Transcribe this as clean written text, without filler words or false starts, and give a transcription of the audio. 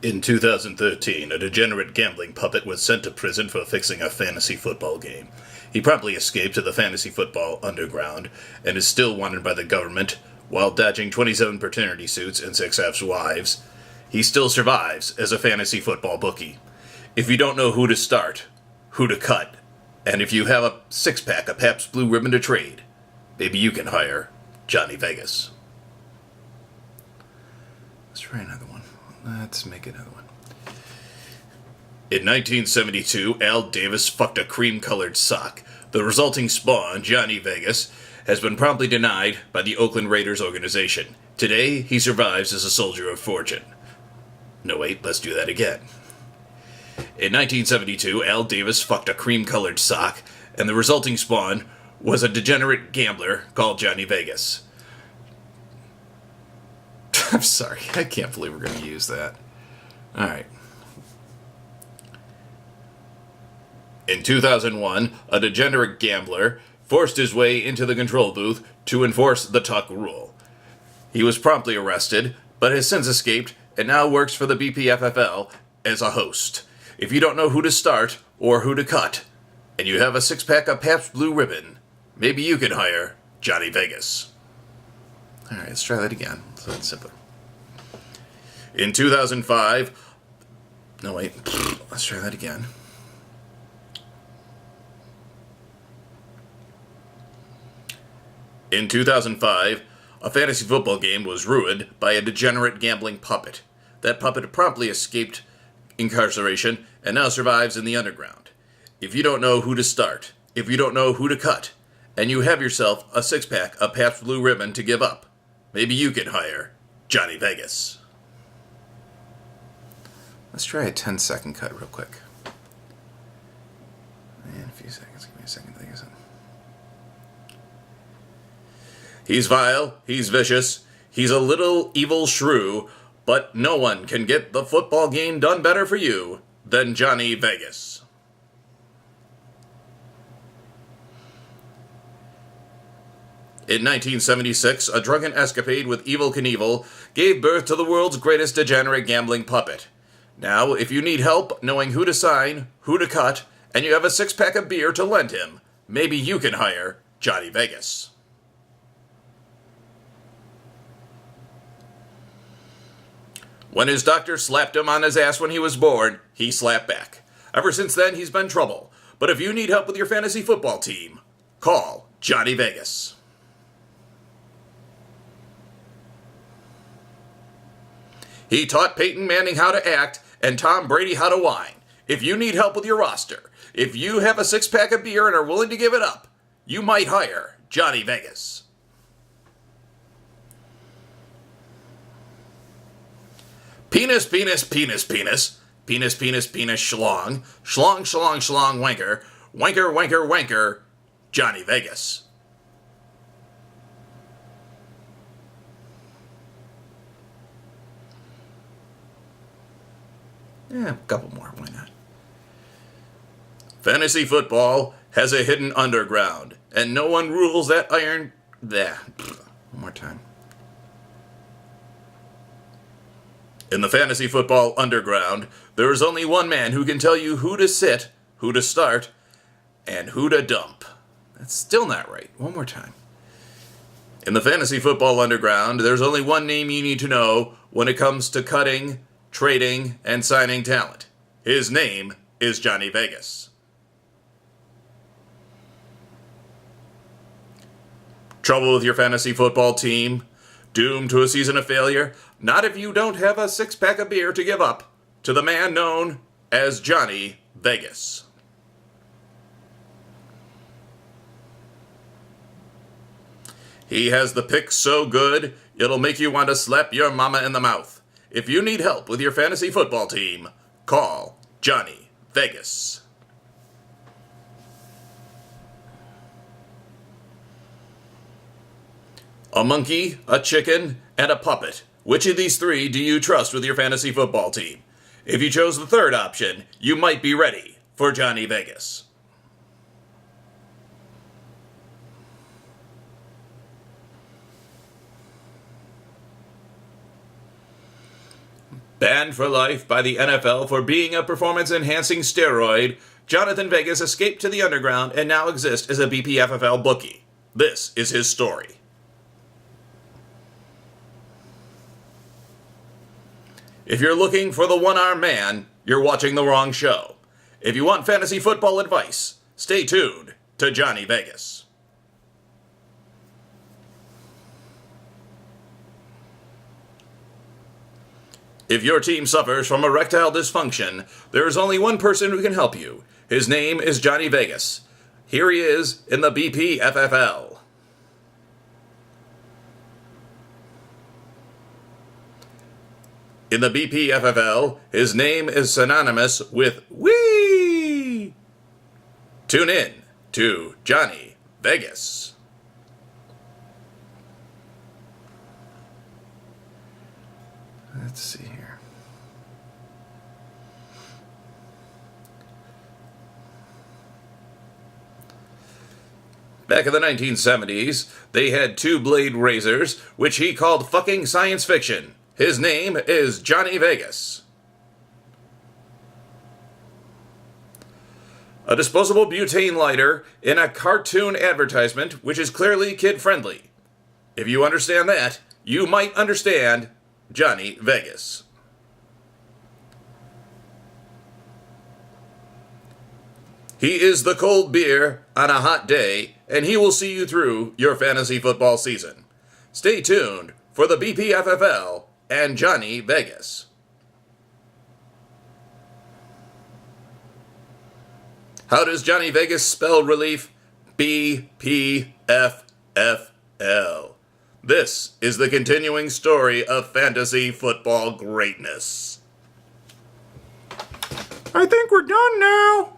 In 2013, a degenerate gambling puppet was sent to prison for fixing a fantasy football game. He promptly escaped to the fantasy football underground and is still wanted by the government while dodging 27 paternity suits and 6 ex-wives. He still survives as a fantasy football bookie. If you don't know who to start, who to cut, and if you have a six-pack of Pabst Blue Ribbon to trade, maybe you can hire Johnny Vegas. Let's try another one. Let's make another one. In 1972, Al Davis fucked a cream-colored sock. The resulting spawn, Johnny Vegas, has been promptly denied by the Oakland Raiders organization. Today, he survives as a soldier of fortune. No, wait, let's do that again. In 1972, Al Davis fucked a cream-colored sock, and the resulting spawn was a degenerate gambler called Johnny Vegas. I'm sorry, I can't believe we're going to use that. Alright. In 2001, a degenerate gambler forced his way into the control booth to enforce the Tuck rule. He was promptly arrested, but has since escaped and now works for the BPFFL as a host. If you don't know who to start or who to cut, and you have a six-pack of Pabst Blue Ribbon, maybe you can hire Johnny Vegas. Alright, let's try that again, so that's simpler. In 2005, no wait, let's try that again. In 2005, a fantasy football game was ruined by a degenerate gambling puppet. That puppet promptly escaped incarceration and now survives in the underground. If you don't know who to start, if you don't know who to cut, and you have yourself a six-pack of Pabst Blue Ribbon to give up, maybe you can hire Johnny Vegas. Let's try a 10-second cut real quick. And a few seconds. Give me a second to think of something. He's vile, he's vicious, he's a little evil shrew, but no one can get the football game done better for you than Johnny Vegas. In 1976, a drunken escapade with Evel Knievel gave birth to the world's greatest degenerate gambling puppet. Now, if you need help knowing who to sign, who to cut, and you have a six-pack of beer to lend him, maybe you can hire Johnny Vegas. When his doctor slapped him on his ass when he was born, he slapped back. Ever since then, he's been trouble. But if you need help with your fantasy football team, call Johnny Vegas. He taught Peyton Manning how to act and Tom Brady how to whine. If you need help with your roster, if you have a six-pack of beer and are willing to give it up, you might hire Johnny Vegas. Penis, penis, penis, penis. Penis, penis, penis, schlong. Schlong, schlong, schlong, wanker. Wanker, wanker, wanker. Johnny Vegas. Yeah, a couple more, why not? Fantasy football has a hidden underground, and no one rules that iron... There. One more time. In the fantasy football underground, there is only one man who can tell you who to sit, who to start, and who to dump. That's still not right. One more time. In the fantasy football underground, there's only one name you need to know when it comes to cutting, trading, and signing talent. His name is Johnny Vegas. Trouble with your fantasy football team? Doomed to a season of failure? Not if you don't have a six-pack of beer to give up to the man known as Johnny Vegas. He has the pick so good, it'll make you want to slap your mama in the mouth. If you need help with your fantasy football team, call Johnny Vegas. A monkey, a chicken, and a puppet. Which of these three do you trust with your fantasy football team? If you chose the third option, you might be ready for Johnny Vegas. Banned for life by the NFL for being a performance-enhancing steroid, Jonathan Vegas escaped to the underground and now exists as a BPFFL bookie. This is his story. If you're looking for the one-armed man, you're watching the wrong show. If you want fantasy football advice, stay tuned to Johnny Vegas. If your team suffers from erectile dysfunction, there is only one person who can help you. His name is Johnny Vegas. Here he is in the BPFFL. In the BPFFL, his name is synonymous with wee. Tune in to Johnny Vegas. Let's see here. Back in the 1970s, they had two-blade razors, which he called fucking science fiction. His name is Johnny Vegas. A disposable butane lighter in a cartoon advertisement, which is clearly kid-friendly. If you understand that, you might understand Johnny Vegas. He is the cold beer on a hot day, and he will see you through your fantasy football season. Stay tuned for the BPFFL and Johnny Vegas. How does Johnny Vegas spell relief? BPFFL. This is the continuing story of fantasy football greatness. I think we're done now.